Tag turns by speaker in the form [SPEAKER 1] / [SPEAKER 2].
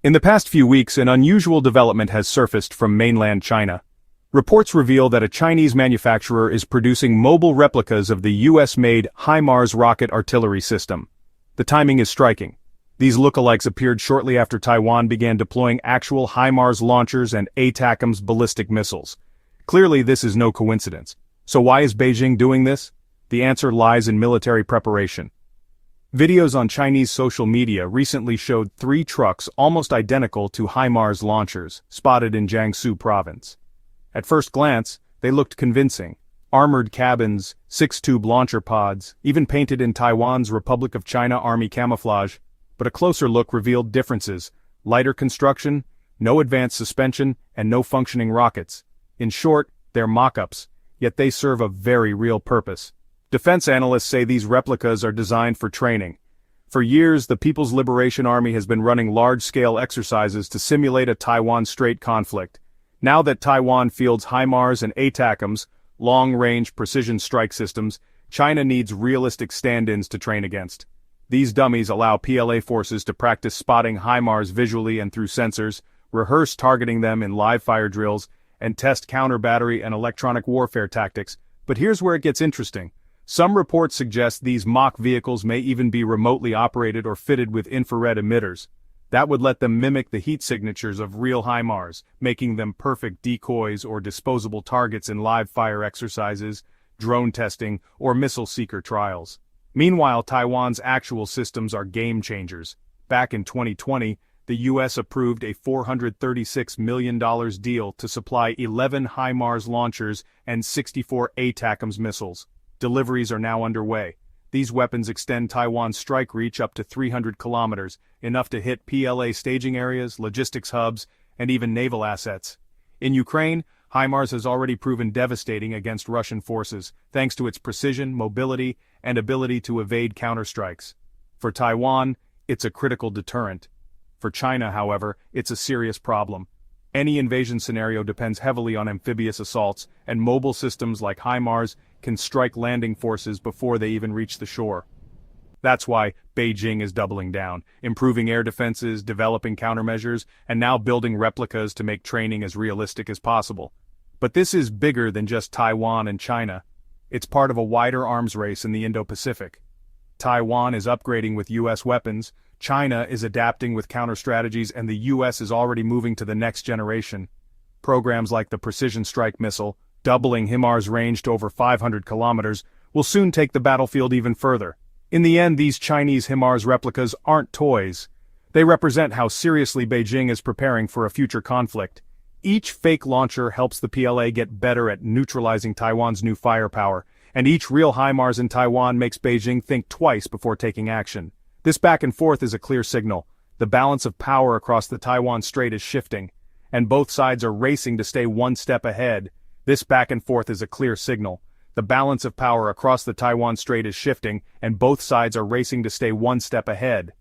[SPEAKER 1] In the past few weeks, an unusual development has surfaced from mainland China. Reports reveal that a Chinese manufacturer is producing mobile replicas of the US-made HIMARS rocket artillery system. The timing is striking. These lookalikes appeared shortly after Taiwan began deploying actual HIMARS launchers and ATACMS ballistic missiles. Clearly, this is no coincidence. So why is Beijing doing this? The answer lies in military preparation. Videos on Chinese social media recently showed 3 trucks almost identical to HIMARS launchers, spotted in Jiangsu province. At first glance, they looked convincing. Armored cabins, 6-tube launcher pods, even painted in Taiwan's Republic of China Army camouflage. But a closer look revealed differences: lighter construction, no advanced suspension, and no functioning rockets. In short, they're mock-ups, yet they serve a very real purpose. Defense analysts say these replicas are designed for training. For years, the People's Liberation Army has been running large-scale exercises to simulate a Taiwan Strait conflict. Now that Taiwan fields HIMARS and ATACMS, long-range precision strike systems, China needs realistic stand-ins to train against. These dummies allow PLA forces to practice spotting HIMARS visually and through sensors, rehearse targeting them in live-fire drills, and test counter-battery and electronic warfare tactics. But here's where it gets interesting. Some reports suggest these mock vehicles may even be remotely operated or fitted with infrared emitters. That would let them mimic the heat signatures of real HIMARS, making them perfect decoys or disposable targets in live-fire exercises, drone testing, or missile seeker trials. Meanwhile, Taiwan's actual systems are game-changers. Back in 2020, the US approved a $436 million deal to supply 11 HIMARS launchers and 64 ATACMS missiles. Deliveries are now underway. These weapons extend Taiwan's strike reach up to 300 kilometers, enough to hit PLA staging areas, logistics hubs, and even naval assets. In Ukraine, HIMARS has already proven devastating against Russian forces, thanks to its precision, mobility, and ability to evade counterstrikes. For Taiwan, it's a critical deterrent. For China, however, it's a serious problem. Any invasion scenario depends heavily on amphibious assaults, and mobile systems like HIMARS can strike landing forces before they even reach the shore. That's why Beijing is doubling down, improving air defenses, developing countermeasures, and now building replicas to make training as realistic as possible. But this is bigger than just Taiwan and China. It's part of a wider arms race in the Indo-Pacific. Taiwan is upgrading with US weapons, China is adapting with counter-strategies, and the US is already moving to the next generation. Programs like the Precision Strike Missile, doubling HIMARS' range to over 500 kilometers, will soon take the battlefield even further. In the end, these Chinese HIMARS replicas aren't toys. They represent how seriously Beijing is preparing for a future conflict. Each fake launcher helps the PLA get better at neutralizing Taiwan's new firepower, and each real HIMARS in Taiwan makes Beijing think twice before taking action. This back and forth is a clear signal. The balance of power across the Taiwan Strait is shifting, and both sides are racing to stay one step ahead. This back and forth is a clear signal. The balance of power across the Taiwan Strait is shifting, and both sides are racing to stay one step ahead.